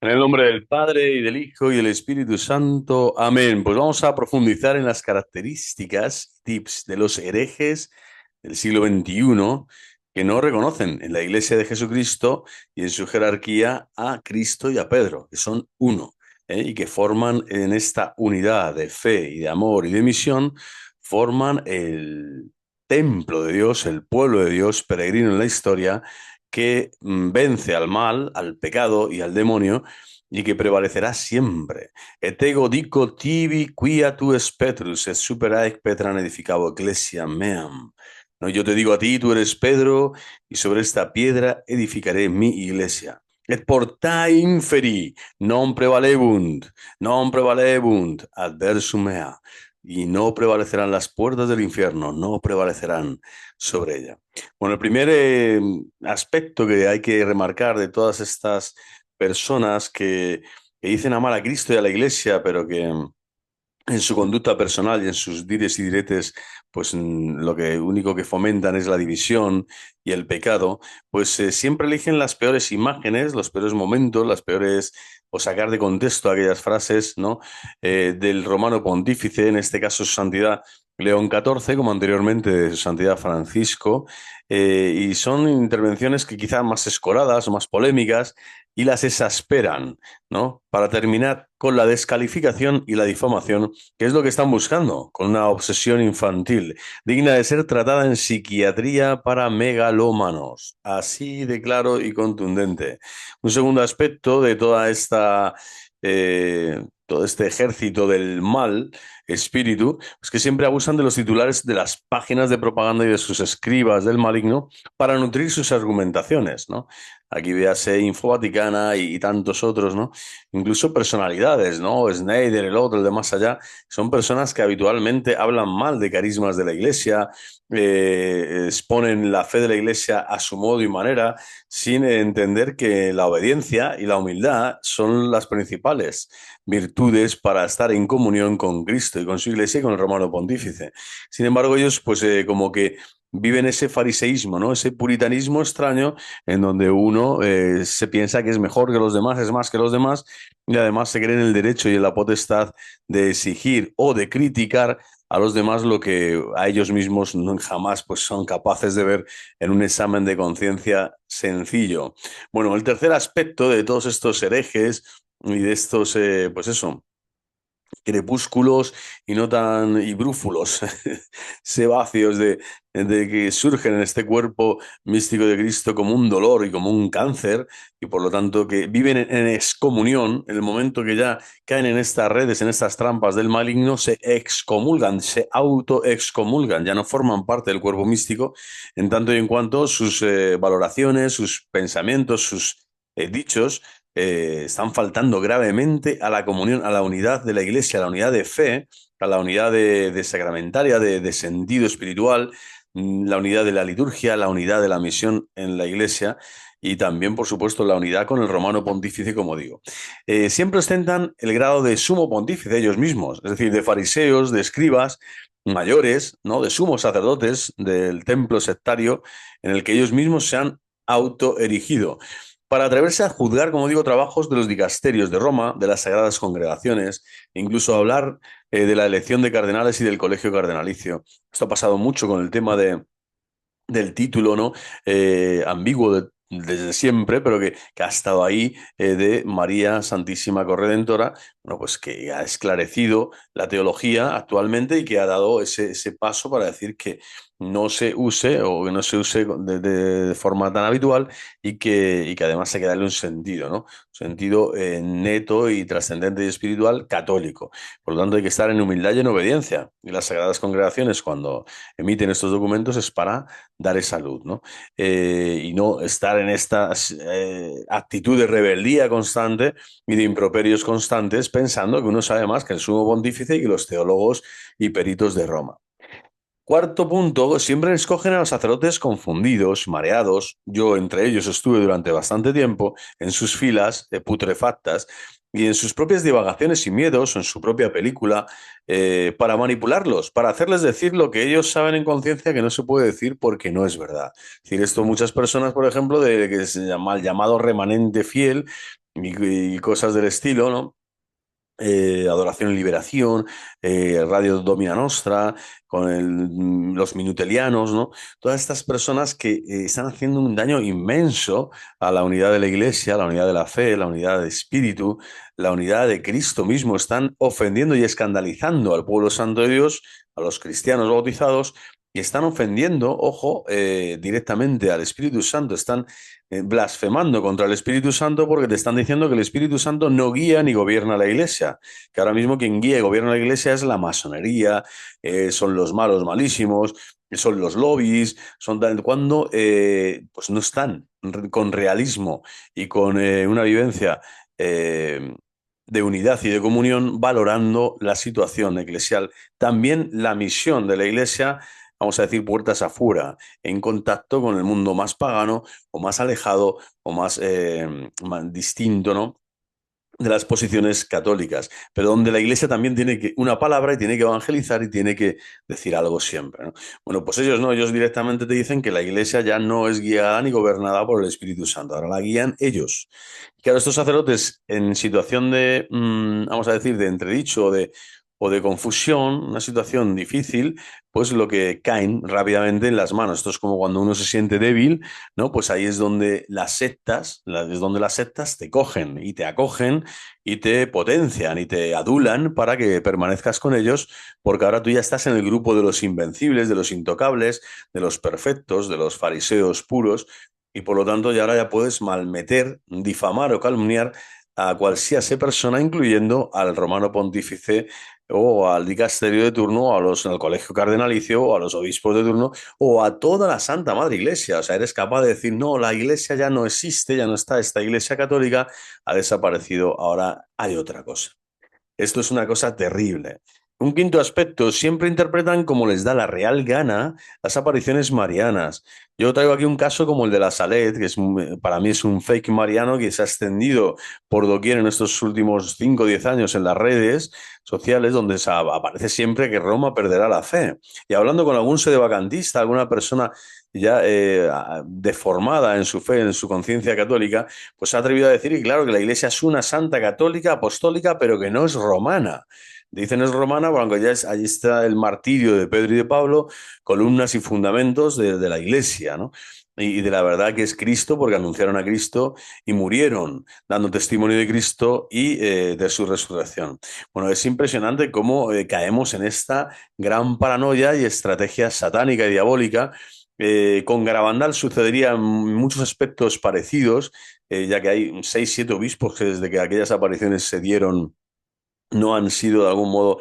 En el nombre del Padre y del Hijo y del Espíritu Santo. Amén. Pues vamos a profundizar en las características, tips de los herejes del siglo XXI que no reconocen en la Iglesia de Jesucristo y en su jerarquía a Cristo y a Pedro, que son uno, y que forman en esta unidad de fe y de amor y de misión, forman el templo de Dios, el pueblo de Dios, peregrino en la historia, que vence al mal, al pecado y al demonio y que prevalecerá siempre. Et ego dico tibi quia tu es Petrus, et super haec Petram edificabo ecclesia meam. No, yo te digo a ti, tú eres Pedro, y sobre esta piedra edificaré mi iglesia. Et portae inferi non prevalebunt adversum mea. Y no prevalecerán las puertas del infierno, no prevalecerán sobre ella. Bueno, el primer aspecto que hay que remarcar de todas estas personas que dicen amar a Cristo y a la Iglesia, pero que en su conducta personal y en sus dires y diretes, pues lo que único que fomentan es la división y el pecado, pues siempre eligen las peores imágenes, los peores momentos, las peores, o sacar de contexto aquellas frases, ¿no? Del romano pontífice, en este caso su santidad León XIV, como anteriormente de su santidad Francisco, y son intervenciones que quizás más escoradas o más polémicas y las exasperan, ¿no? Para terminar con la descalificación y la difamación, que es lo que están buscando, con una obsesión infantil, digna de ser tratada en psiquiatría para megalómanos. Así de claro y contundente. Un segundo aspecto de toda esta, todo este ejército del mal espíritu, es que siempre abusan de los titulares de las páginas de propaganda y de sus escribas del maligno para nutrir sus argumentaciones, ¿no? Aquí véase Info Vaticana y tantos otros, ¿no? Incluso personalidades, ¿no? Snyder, el otro, el de más allá, son personas que habitualmente hablan mal de carismas de la Iglesia, exponen la fe de la Iglesia a su modo y manera, sin entender que la obediencia y la humildad son las principales virtudes para estar en comunión con Cristo y con su Iglesia y con el Romano Pontífice. Sin embargo, ellos, pues, como que viven ese fariseísmo, ¿no? Ese puritanismo extraño en donde uno se piensa que es mejor que los demás, es más que los demás, y además se cree en el derecho y en la potestad de exigir o de criticar a los demás lo que a ellos mismos jamás pues, son capaces de ver en un examen de conciencia sencillo. Bueno, el tercer aspecto de todos estos herejes y de estos, pues eso, crepúsculos y no tan y brúfulos sebáceos de que surgen en este cuerpo místico de Cristo como un dolor y como un cáncer y por lo tanto que viven en excomunión en el momento que ya caen en estas redes, en estas trampas del maligno, se excomulgan, se autoexcomulgan, ya no forman parte del cuerpo místico en tanto y en cuanto sus valoraciones, sus pensamientos, sus dichos están faltando gravemente a la comunión, a la unidad de la Iglesia, a la unidad de fe, a la unidad de sacramentaria, de sentido espiritual, la unidad de la liturgia, la unidad de la misión en la Iglesia y también, por supuesto, la unidad con el romano pontífice, como digo. Siempre ostentan el grado de sumo pontífice ellos mismos, es decir, de fariseos, de escribas mayores, ¿no? De sumos sacerdotes del templo sectario en el que ellos mismos se han autoerigido para atreverse a juzgar, como digo, trabajos de los dicasterios de Roma, de las sagradas congregaciones, incluso hablar de la elección de cardenales y del colegio cardenalicio. Esto ha pasado mucho con el tema del título, ¿no? Ambiguo desde siempre, pero que ha estado ahí de María Santísima Corredentora, bueno, pues que ha esclarecido la teología actualmente y que ha dado ese paso para decir que no se use o que no se use de forma tan habitual y que además hay que darle un sentido, ¿no? Un sentido neto y trascendente y espiritual católico. Por lo tanto, hay que estar en humildad y en obediencia. Y las sagradas congregaciones, cuando emiten estos documentos, es para dar esa luz, ¿no? Y no estar en esta actitud de rebeldía constante y de improperios constantes pensando que uno sabe más que el sumo pontífice y que los teólogos y peritos de Roma. Cuarto punto, siempre escogen a los sacerdotes confundidos, mareados. Yo entre ellos estuve durante bastante tiempo en sus filas putrefactas y en sus propias divagaciones y miedos, o en su propia película, para manipularlos, para hacerles decir lo que ellos saben en conciencia que no se puede decir porque no es verdad. Es decir, esto muchas personas, por ejemplo, de que se llama el llamado remanente fiel, y cosas del estilo, ¿no? Adoración y Liberación, Radio Domina Nostra, con los minutelianos, ¿no? Todas estas personas que están haciendo un daño inmenso a la unidad de la Iglesia, la unidad de la fe, la unidad de espíritu, la unidad de Cristo mismo. Están ofendiendo y escandalizando al pueblo santo de Dios, a los cristianos bautizados, y están ofendiendo, ojo, directamente al Espíritu Santo. Están blasfemando contra el Espíritu Santo porque te están diciendo que el Espíritu Santo no guía ni gobierna la Iglesia, que ahora mismo quien guía y gobierna la Iglesia es la masonería, son los malos malísimos, son los lobbies, son cuando pues no están con realismo y con una vivencia de unidad y de comunión valorando la situación eclesial. También la misión de la Iglesia, vamos a decir, puertas afuera, en contacto con el mundo más pagano o más alejado o más distinto, ¿no? De las posiciones católicas, pero donde la Iglesia también tiene una palabra y tiene que evangelizar y tiene que decir algo siempre, ¿no? Bueno, pues ellos no, ellos directamente te dicen que la Iglesia ya no es guiada ni gobernada por el Espíritu Santo, ahora la guían ellos. Y claro, estos sacerdotes en situación de, vamos a decir, de entredicho o de confusión, una situación difícil, pues lo que caen rápidamente en las manos. Esto es como cuando uno se siente débil, ¿no? Pues ahí es donde es donde las sectas te cogen y te acogen y te potencian y te adulan para que permanezcas con ellos, porque ahora tú ya estás en el grupo de los invencibles, de los intocables, de los perfectos, de los fariseos puros, y por lo tanto ya ahora ya puedes malmeter, difamar o calumniar a cualquier persona, incluyendo al romano pontífice o al dicasterio de turno, o al colegio cardenalicio, o a los obispos de turno, o a toda la Santa Madre Iglesia. O sea, eres capaz de decir, no, la Iglesia ya no existe, ya no está, esta Iglesia católica ha desaparecido, ahora hay otra cosa. Esto es una cosa terrible. Un quinto aspecto, siempre interpretan como les da la real gana las apariciones marianas. Yo traigo aquí un caso como el de la Salet, que para mí es un fake mariano que se ha extendido por doquier en estos últimos 5 o 10 años en las redes sociales, donde aparece siempre que Roma perderá la fe. Y hablando con algún sedevacantista, alguna persona ya deformada en su fe, en su conciencia católica, pues se ha atrevido a decir, y claro, que la Iglesia es una santa católica, apostólica, pero que no es romana. Dicen es romana, bueno, aunque allí está el martirio de Pedro y de Pablo, columnas y fundamentos de la Iglesia, ¿no? Y de la verdad que es Cristo, porque anunciaron a Cristo y murieron dando testimonio de Cristo y de su resurrección. Bueno, es impresionante cómo caemos en esta gran paranoia y estrategia satánica y diabólica. Con Garabandal sucedería en muchos aspectos parecidos, ya que hay 6, 7 obispos que desde que aquellas apariciones se dieron no han sido de algún modo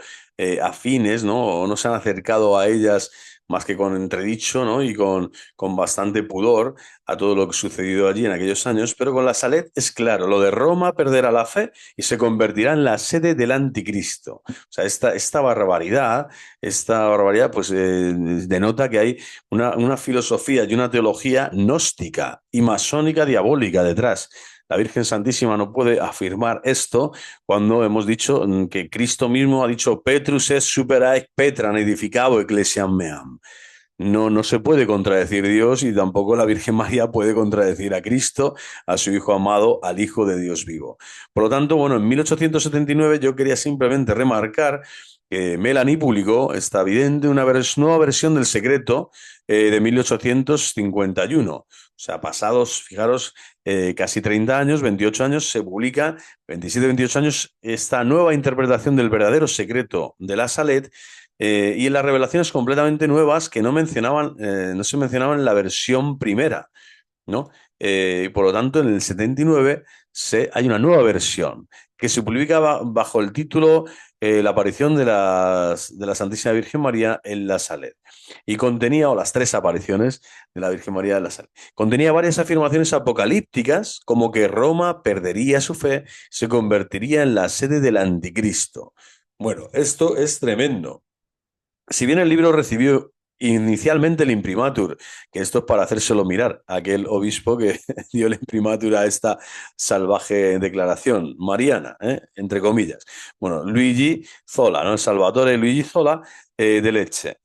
afines, ¿no? O no se han acercado a ellas más que con entredicho, ¿no? Y con bastante pudor a todo lo que sucedido allí en aquellos años. Pero con la Salet es claro, lo de Roma perderá la fe y se convertirá en la sede del anticristo. O sea, esta barbaridad, pues denota que hay una filosofía y una teología gnóstica y masónica diabólica detrás. La Virgen Santísima no puede afirmar esto cuando hemos dicho que Cristo mismo ha dicho Petrus es supera ex Petra edificado ecclesiam meam. No, no se puede contradecir Dios y tampoco la Virgen María puede contradecir a Cristo, a su Hijo amado, al Hijo de Dios vivo. Por lo tanto, bueno, en 1879 yo quería simplemente remarcar que Melanie publicó esta evidente nueva versión del Secreto de 1851. O sea, pasados, fijaros, casi 30 años, 28 años, se publica, 27, 28 años, esta nueva interpretación del verdadero secreto de la Salet y en las revelaciones completamente nuevas que no se mencionaban en la versión primera, ¿no? Y por lo tanto, en el 79 hay una nueva versión que se publica bajo el título La aparición de la Santísima Virgen María en la Salet. Y contenía, o las 3 apariciones de la Virgen María en la Salet, contenía varias afirmaciones apocalípticas, como que Roma perdería su fe, se convertiría en la sede del anticristo. Bueno, esto es tremendo. Si bien el libro recibió inicialmente el imprimatur, que esto es para hacérselo mirar, a aquel obispo que dio el imprimatur a esta salvaje declaración mariana, entre comillas. Bueno, Luigi Zola, ¿no? El Salvatore Luigi Zola de Lecce.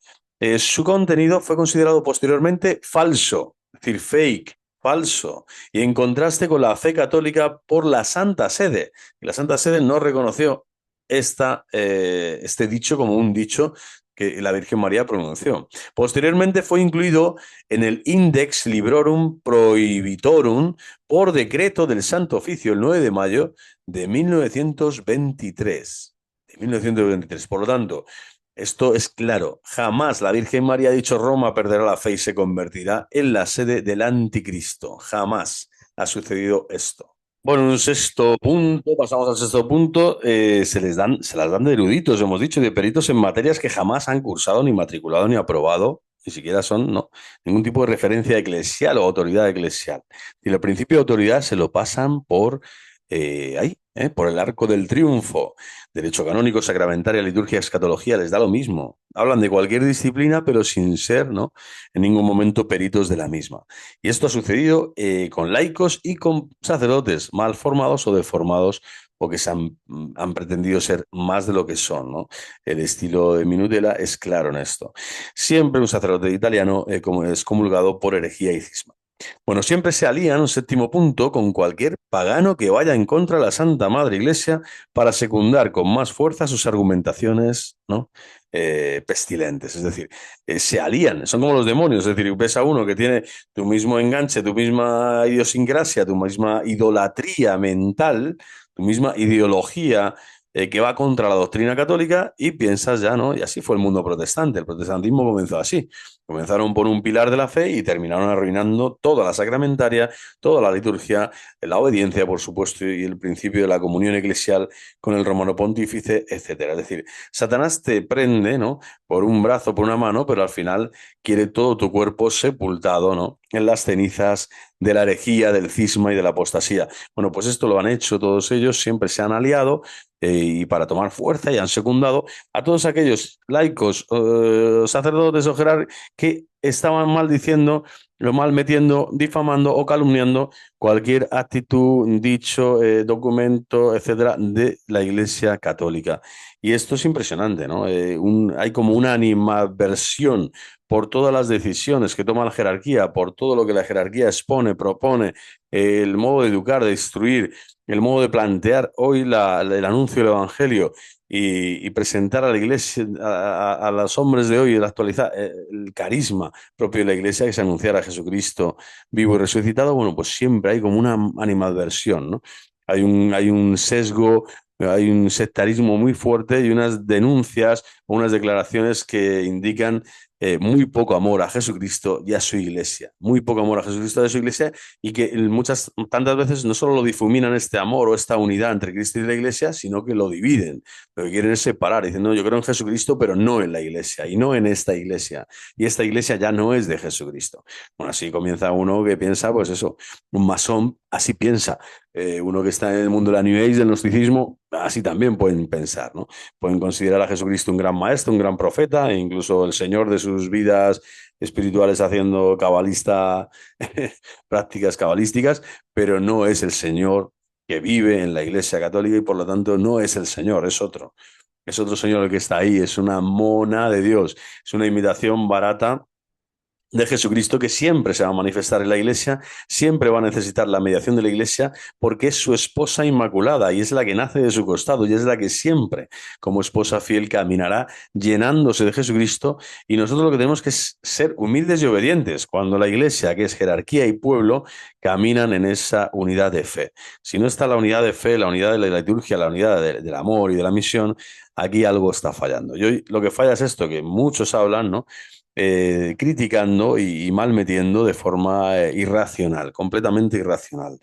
Su contenido fue considerado posteriormente falso, es decir, fake, falso. Y en contraste con la fe católica por la Santa Sede. Y la Santa Sede no reconoció este dicho como un dicho que la Virgen María pronunció. Posteriormente fue incluido en el Index Librorum Prohibitorum por decreto del Santo Oficio el 9 de mayo de 1923. De 1923. Por lo tanto, esto es claro. Jamás la Virgen María ha dicho Roma perderá la fe y se convertirá en la sede del anticristo. Jamás ha sucedido esto. Bueno, un sexto punto, pasamos al sexto punto, se las dan de eruditos, hemos dicho, de peritos en materias que jamás han cursado, ni matriculado, ni aprobado, ni siquiera son, no, ningún tipo de referencia eclesial o autoridad eclesial. Y el principio de autoridad se lo pasan por el arco del triunfo. Derecho canónico, sacramentaria, liturgia, escatología, les da lo mismo. Hablan de cualquier disciplina, pero sin ser, ¿no?, en ningún momento peritos de la misma. Y esto ha sucedido con laicos y con sacerdotes mal formados o deformados o que han pretendido ser más de lo que son, ¿no? El estilo de Minutela es claro en esto. Siempre un sacerdote italiano como es comulgado por herejía y cisma. Bueno, siempre se alían, un séptimo punto, con cualquier pagano que vaya en contra de la Santa Madre Iglesia para secundar con más fuerza sus argumentaciones, ¿no?, pestilentes. Es decir, se alían, son como los demonios. Es decir, ves a uno que tiene tu mismo enganche, tu misma idiosincrasia, tu misma idolatría mental, tu misma ideología que va contra la doctrina católica y piensas ya, ¿no? Y así fue el mundo protestante. El protestantismo comenzó así. Comenzaron por un pilar de la fe y terminaron arruinando toda la sacramentaria, toda la liturgia, la obediencia, por supuesto, y el principio de la comunión eclesial con el romano pontífice, etcétera. Es decir, Satanás te prende, ¿no?, por un brazo, por una mano, pero al final quiere todo tu cuerpo sepultado, ¿no?, en las cenizas de la herejía, del cisma y de la apostasía. Bueno, pues esto lo han hecho todos ellos, siempre se han aliado y para tomar fuerza y han secundado a todos aquellos laicos, sacerdotes o jerarcas que estaban maldiciendo, lo mal metiendo, difamando o calumniando cualquier actitud, dicho, documento, etcétera, de la Iglesia Católica. Y esto es impresionante, ¿no? Hay como una animadversión por todas las decisiones que toma la jerarquía, por todo lo que la jerarquía expone, propone, el modo de educar, de instruir, el modo de plantear hoy el anuncio del Evangelio y presentar a la iglesia, a los hombres de hoy, de la actualidad, el carisma propio de la iglesia, que es anunciar a Jesucristo vivo y resucitado. Bueno, pues siempre hay como una animadversión, ¿no? Hay un sesgo, hay un sectarismo muy fuerte y unas denuncias o unas declaraciones que indican muy poco amor a Jesucristo y a su iglesia, muy poco amor a Jesucristo y a su iglesia, y que tantas veces no solo lo difuminan este amor o esta unidad entre Cristo y la iglesia, sino que lo dividen. Lo que quieren es separar, diciendo, no, yo creo en Jesucristo, pero no en la iglesia y no en esta iglesia. Y esta iglesia ya no es de Jesucristo. Bueno, así comienza uno que piensa, pues eso, un masón así piensa. Uno que está en el mundo de la New Age, del gnosticismo, así también pueden pensar, ¿no? Pueden considerar a Jesucristo un gran maestro, un gran profeta, e incluso el Señor de sus vidas espirituales haciendo prácticas cabalísticas, pero no es el Señor que vive en la Iglesia Católica y por lo tanto no es el Señor, es otro. Es otro Señor el que está ahí, es una mona de Dios, es una imitación barata de Jesucristo que siempre se va a manifestar en la iglesia, siempre va a necesitar la mediación de la iglesia porque es su esposa inmaculada y es la que nace de su costado y es la que siempre como esposa fiel caminará llenándose de Jesucristo, y nosotros lo que tenemos que es ser humildes y obedientes cuando la iglesia, que es jerarquía y pueblo, caminan en esa unidad de fe. Si no está la unidad de fe, la unidad de la liturgia, la unidad del amor y de la misión, aquí algo está fallando. Y hoy lo que falla es esto, que muchos hablan, ¿no?, criticando y mal metiendo de forma irracional, completamente irracional.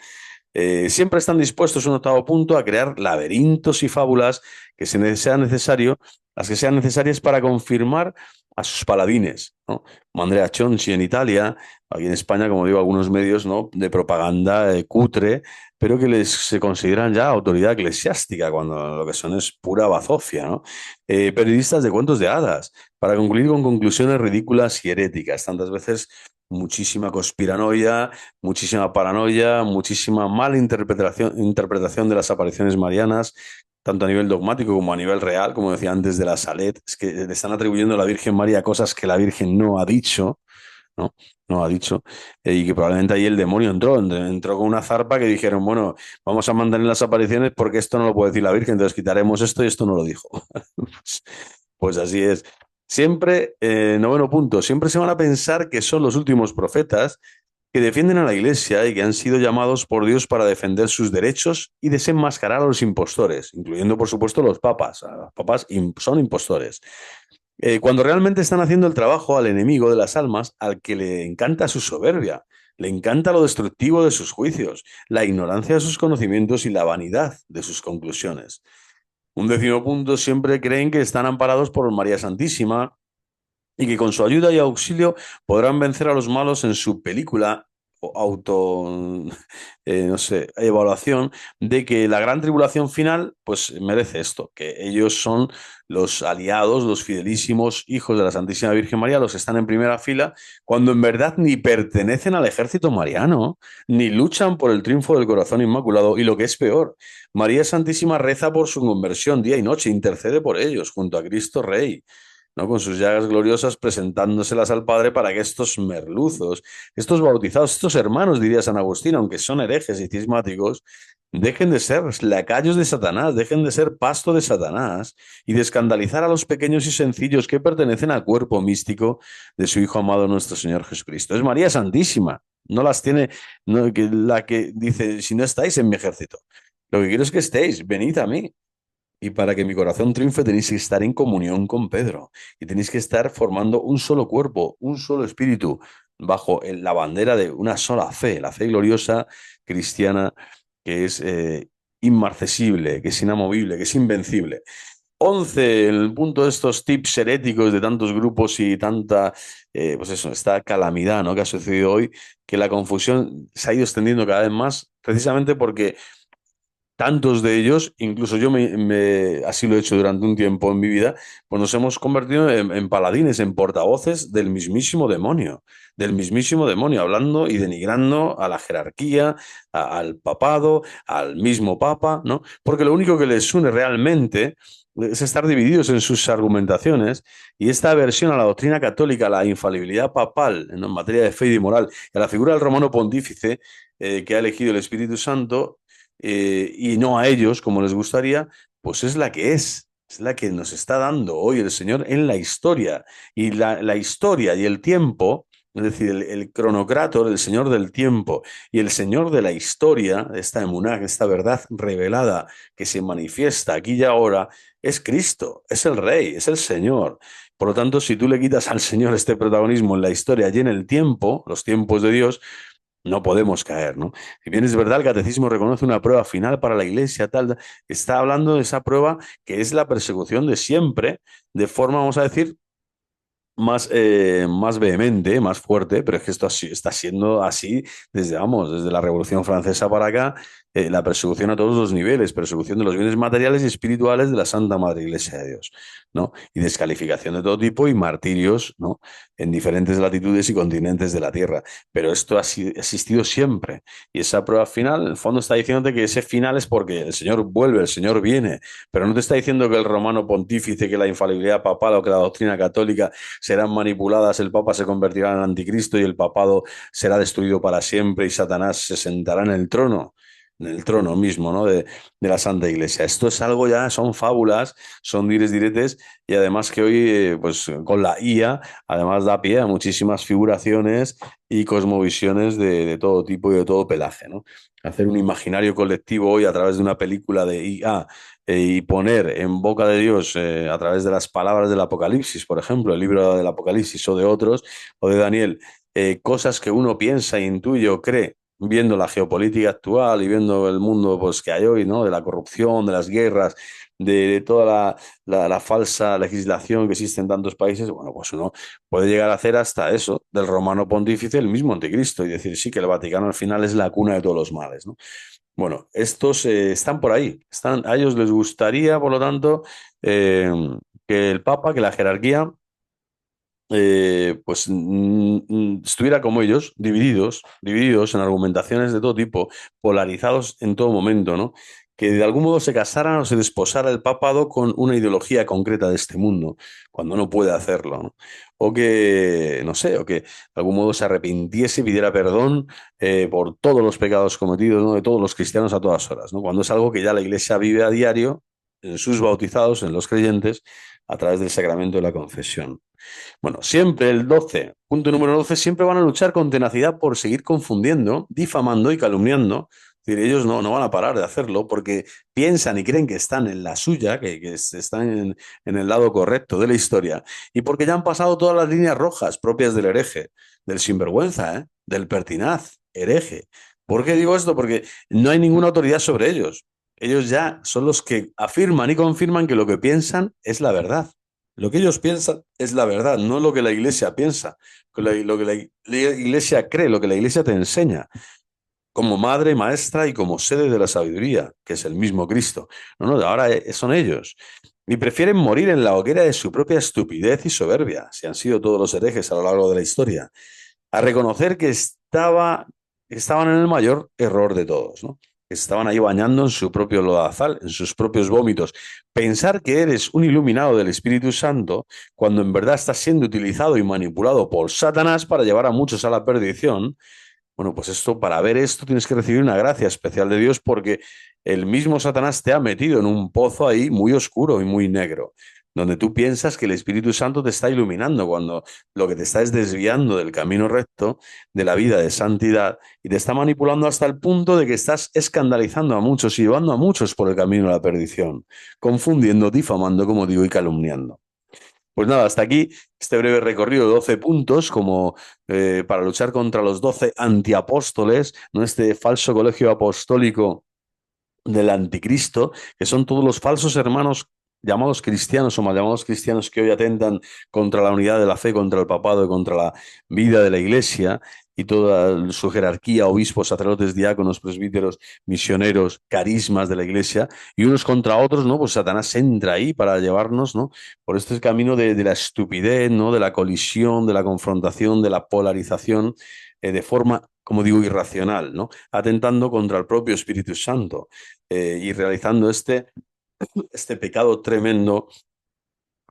Siempre están dispuestos, un octavo punto, a crear laberintos y fábulas sea necesario, las que sean necesarias para confirmar a sus paladines, ¿no? Como Andrea Chonci en Italia, aquí en España, como digo, algunos medios, ¿no?, de propaganda cutre, pero que se consideran ya autoridad eclesiástica, cuando lo que son es pura bazofia, ¿no? Periodistas de cuentos de hadas, para concluir con conclusiones ridículas y heréticas. Tantas veces muchísima conspiranoia, muchísima paranoia, muchísima mala interpretación de las apariciones marianas, tanto a nivel dogmático como a nivel real, como decía antes de la Salet. Es que le están atribuyendo a la Virgen María cosas que la Virgen no ha dicho, ¿no? No ha dicho. Y que probablemente ahí el demonio entró con una zarpa que dijeron, bueno, vamos a mantener las apariciones porque esto no lo puede decir la Virgen, entonces quitaremos esto y esto no lo dijo. Pues, pues así es. Siempre, noveno punto, siempre se van a pensar que son los últimos profetas que defienden a la Iglesia y que han sido llamados por Dios para defender sus derechos y desenmascarar a los impostores, incluyendo, por supuesto, los papas. Los papas son impostores. Cuando realmente están haciendo el trabajo al enemigo de las almas, al que le encanta su soberbia, le encanta lo destructivo de sus juicios, la ignorancia de sus conocimientos y la vanidad de sus conclusiones. Un décimo punto, siempre creen que están amparados por María Santísima y que con su ayuda y auxilio podrán vencer a los malos en su película o auto, no sé, evaluación de que la gran tribulación final, pues merece esto, que ellos son los aliados, los fidelísimos hijos de la Santísima Virgen María, los que están en primera fila, cuando en verdad ni pertenecen al ejército mariano, ni luchan por el triunfo del corazón inmaculado, y lo que es peor, María Santísima reza por su conversión día y noche, intercede por ellos junto a Cristo Rey, ¿no? Con sus llagas gloriosas presentándoselas al Padre para que estos merluzos, estos bautizados, estos hermanos, diría San Agustín, aunque son herejes y cismáticos, dejen de ser lacayos de Satanás, dejen de ser pasto de Satanás y de escandalizar a los pequeños y sencillos que pertenecen al cuerpo místico de su Hijo amado nuestro Señor Jesucristo. Es María Santísima, no las tiene, la que dice, si no estáis en mi ejército, lo que quiero es que estéis, venid a mí. Y para que mi corazón triunfe tenéis que estar en comunión con Pedro y tenéis que estar formando un solo cuerpo, un solo espíritu, bajo la bandera de una sola fe, la fe gloriosa cristiana que es inmarcesible, que es inamovible, que es invencible. 11, el punto de estos tips heréticos de tantos grupos y tanta, pues eso, esta calamidad, ¿no? Que ha sucedido hoy, que la confusión se ha ido extendiendo cada vez más, precisamente porque tantos de ellos, incluso yo así lo he hecho durante un tiempo en mi vida, pues nos hemos convertido en paladines, en portavoces del mismísimo demonio, hablando y denigrando a la jerarquía, al papado, al mismo papa, ¿no? Porque lo único que les une realmente es estar divididos en sus argumentaciones y esta aversión a la doctrina católica, a la infalibilidad papal en materia de fe y de moral, y a la figura del romano pontífice que ha elegido el Espíritu Santo y no a ellos como les gustaría, pues es la que es la que nos está dando hoy el Señor en la historia. Y la historia y el tiempo, es decir, el cronocrátor, el Señor del tiempo y el Señor de la historia, esta emuná, esta verdad revelada que se manifiesta aquí y ahora, es Cristo, es el Rey, es el Señor. Por lo tanto, si tú le quitas al Señor este protagonismo en la historia y en el tiempo, los tiempos de Dios, no podemos caer, ¿no? Si bien es verdad, el catecismo reconoce una prueba final para la Iglesia, tal, está hablando de esa prueba que es la persecución de siempre, de forma, vamos a decir, más vehemente, más fuerte, pero es que esto está siendo así desde, vamos, desde la Revolución Francesa para acá, la persecución a todos los niveles, persecución de los bienes materiales y espirituales de la Santa Madre Iglesia de Dios, ¿no? Y descalificación de todo tipo y martirios, ¿no? En diferentes latitudes y continentes de la Tierra. Pero esto ha existido siempre. Y esa prueba final, en el fondo, está diciéndote que ese final es porque el Señor vuelve, el Señor viene, pero no te está diciendo que el romano pontífice, que la infalibilidad papal o que la doctrina católica serán manipuladas, el Papa se convertirá en anticristo y el papado será destruido para siempre y Satanás se sentará en el trono mismo, ¿no? de la Santa Iglesia. Esto es algo ya, son fábulas, son dires diretes y además que hoy, pues con la IA, además da pie a muchísimas figuraciones y cosmovisiones de todo tipo y de todo pelaje, ¿no? Hacer un imaginario colectivo hoy a través de una película de IA y poner en boca de Dios a través de las palabras del Apocalipsis, por ejemplo, el libro del Apocalipsis o de otros, o de Daniel, cosas que uno piensa, intuye o cree, viendo la geopolítica actual y viendo el mundo pues, que hay hoy, ¿no? De la corrupción, de las guerras, de toda la falsa legislación que existe en tantos países, bueno, pues uno puede llegar a hacer hasta eso, del romano pontífice, el mismo anticristo, y decir, sí, que el Vaticano al final es la cuna de todos los males, ¿no? Bueno, estos están por ahí, a ellos les gustaría, por lo tanto, eh, que el Papa, que la jerarquía, pues estuviera como ellos, divididos en argumentaciones de todo tipo, polarizados en todo momento, ¿no? que de algún modo se casara o se desposara el papado con una ideología concreta de este mundo, cuando no puede hacerlo, ¿no? O que, no sé, o que de algún modo se arrepintiese y pidiera perdón por todos los pecados cometidos, ¿no? De todos los cristianos a todas horas, ¿no? Cuando es algo que ya la Iglesia vive a diario en sus bautizados, en los creyentes, a través del sacramento de la confesión. Bueno, siempre el 12, punto número 12, siempre van a luchar con tenacidad por seguir confundiendo, difamando y calumniando. Es decir, ellos no van a parar de hacerlo porque piensan y creen que están en la suya, que están en el lado correcto de la historia, y porque ya han pasado todas las líneas rojas propias del hereje, del sinvergüenza, del pertinaz, hereje. ¿Por qué digo esto? Porque no hay ninguna autoridad sobre ellos. Ellos ya son los que afirman y confirman que lo que piensan es la verdad. Lo que ellos piensan es la verdad, no lo que la iglesia piensa, lo que la iglesia cree, lo que la iglesia te enseña, como madre, maestra y como sede de la sabiduría, que es el mismo Cristo. No, ahora son ellos. Y prefieren morir en la hoguera de su propia estupidez y soberbia, si han sido todos los herejes a lo largo de la historia, a reconocer que estaban en el mayor error de todos, ¿no? Que estaban ahí bañando en su propio lodazal, en sus propios vómitos. Pensar que eres un iluminado del Espíritu Santo cuando en verdad estás siendo utilizado y manipulado por Satanás para llevar a muchos a la perdición. Bueno, pues esto, para ver esto, tienes que recibir una gracia especial de Dios porque el mismo Satanás te ha metido en un pozo ahí muy oscuro y muy negro, donde tú piensas que el Espíritu Santo te está iluminando cuando lo que te está es desviando del camino recto, de la vida de santidad, y te está manipulando hasta el punto de que estás escandalizando a muchos y llevando a muchos por el camino a la perdición, confundiendo, difamando, como digo, y calumniando. Pues nada, hasta aquí este breve recorrido de 12 puntos como para luchar contra los 12 antiapóstoles, ¿no? Este falso colegio apostólico del anticristo, que son todos los falsos hermanos llamados cristianos o mal llamados cristianos que hoy atentan contra la unidad de la fe, contra el papado y contra la vida de la iglesia y toda su jerarquía, obispos, sacerdotes, diáconos, presbíteros, misioneros, carismas de la iglesia, y unos contra otros, ¿no? Pues Satanás entra ahí para llevarnos, ¿no? Por este camino de la estupidez, ¿no? De la colisión, de la confrontación, de la polarización, de forma, como digo, irracional, ¿no? Atentando contra el propio Espíritu Santo y realizando este pecado tremendo,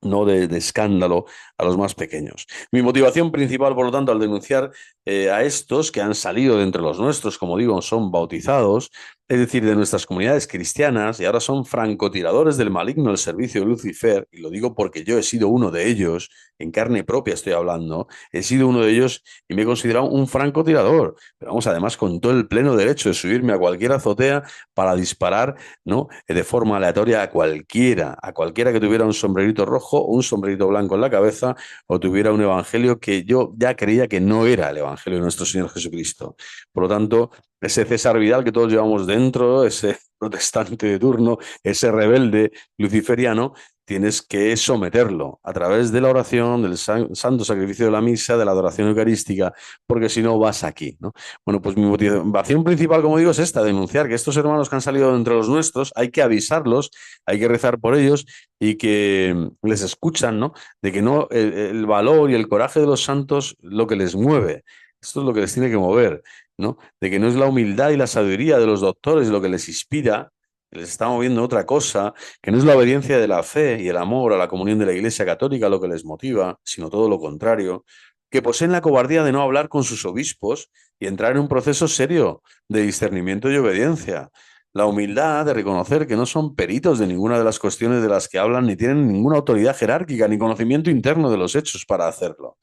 no de escándalo a los más pequeños. Mi motivación principal, por lo tanto, al denunciar a estos que han salido de entre los nuestros, como digo, son bautizados, es decir, de nuestras comunidades cristianas, y ahora son francotiradores del maligno al servicio de Lucifer, y lo digo porque yo he sido uno de ellos, en carne propia estoy hablando, he sido uno de ellos y me he considerado un francotirador, pero vamos, además con todo el pleno derecho de subirme a cualquier azotea para disparar, ¿no? De forma aleatoria a cualquiera que tuviera un sombrerito rojo o un sombrerito blanco en la cabeza o tuviera un evangelio que yo ya creía que no era el evangelio de nuestro Señor Jesucristo. Por lo tanto, ese César Vidal que todos llevamos dentro, ese protestante de turno, ese rebelde luciferiano, tienes que someterlo a través de la oración, del santo sacrificio de la misa, de la adoración eucarística, porque si no vas aquí, ¿no? Bueno, pues mi motivación principal, como digo, es esta, denunciar que estos hermanos que han salido de entre los nuestros, hay que avisarlos, hay que rezar por ellos y que les escuchan, ¿no? De que no el valor y el coraje de los santos lo que les mueve. Esto es lo que les tiene que mover, ¿no? De que no es la humildad y la sabiduría de los doctores lo que les inspira, que les está moviendo otra cosa, que no es la obediencia de la fe y el amor a la comunión de la Iglesia Católica lo que les motiva, sino todo lo contrario, que poseen la cobardía de no hablar con sus obispos y entrar en un proceso serio de discernimiento y obediencia. La humildad de reconocer que no son peritos de ninguna de las cuestiones de las que hablan, ni tienen ninguna autoridad jerárquica, ni conocimiento interno de los hechos para hacerlo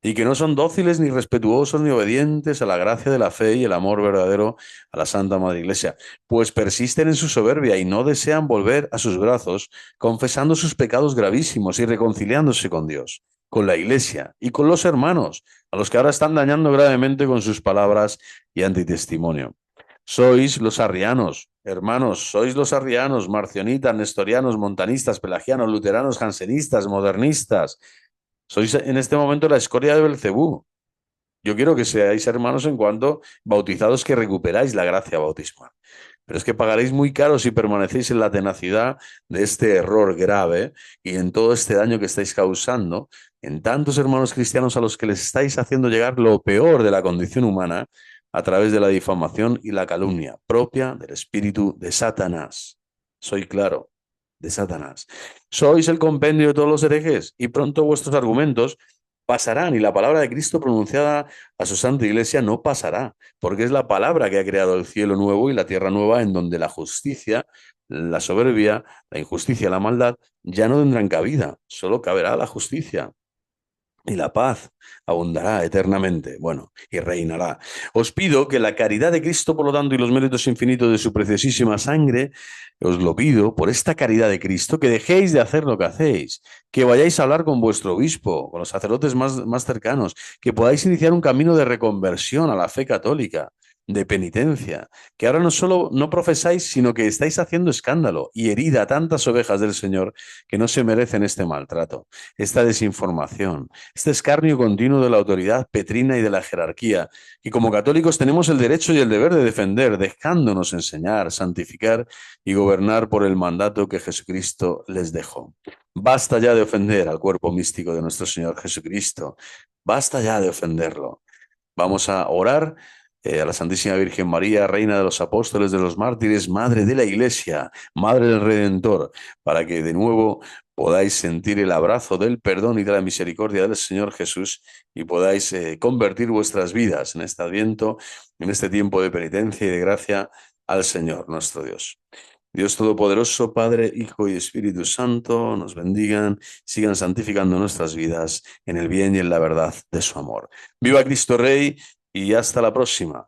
y que no son dóciles ni respetuosos ni obedientes a la gracia de la fe y el amor verdadero a la Santa Madre Iglesia, pues persisten en su soberbia y no desean volver a sus brazos, confesando sus pecados gravísimos y reconciliándose con Dios, con la Iglesia y con los hermanos, a los que ahora están dañando gravemente con sus palabras y antitestimonio. Sois los arrianos, hermanos, sois los arrianos, marcionitas, nestorianos, montanistas, pelagianos, luteranos, jansenistas, modernistas. Sois en este momento la escoria de Belcebú. Yo quiero que seáis hermanos en cuanto bautizados que recuperáis la gracia bautismal. Pero es que pagaréis muy caro si permanecéis en la tenacidad de este error grave y en todo este daño que estáis causando en tantos hermanos cristianos a los que les estáis haciendo llegar lo peor de la condición humana, a través de la difamación y la calumnia propia del espíritu de Satanás. Soy claro, de Satanás. Sois el compendio de todos los herejes y pronto vuestros argumentos pasarán y la palabra de Cristo pronunciada a su santa iglesia no pasará, porque es la palabra que ha creado el cielo nuevo y la tierra nueva en donde la justicia, la soberbia, la injusticia y la maldad ya no tendrán cabida, solo caberá la justicia. Y la paz abundará eternamente, bueno, y reinará. Os pido que la caridad de Cristo, por lo tanto, y los méritos infinitos de su preciosísima sangre, os lo pido, por esta caridad de Cristo, que dejéis de hacer lo que hacéis, que vayáis a hablar con vuestro obispo, con los sacerdotes más cercanos, que podáis iniciar un camino de reconversión a la fe católica, de penitencia, que ahora no solo no profesáis, sino que estáis haciendo escándalo y herida a tantas ovejas del Señor que no se merecen este maltrato, esta desinformación, este escarnio continuo de la autoridad petrina y de la jerarquía. Y como católicos tenemos el derecho y el deber de defender, dejándonos enseñar, santificar y gobernar por el mandato que Jesucristo les dejó. Basta ya de ofender al cuerpo místico de nuestro Señor Jesucristo. Basta ya de ofenderlo. Vamos a orar a la Santísima Virgen María, Reina de los Apóstoles, de los Mártires, Madre de la Iglesia, Madre del Redentor, para que de nuevo podáis sentir el abrazo del perdón y de la misericordia del Señor Jesús y podáis convertir vuestras vidas en este Adviento, en este tiempo de penitencia y de gracia al Señor nuestro Dios. Dios Todopoderoso, Padre, Hijo y Espíritu Santo, nos bendigan, sigan santificando nuestras vidas en el bien y en la verdad de su amor. Viva Cristo Rey y hasta la próxima.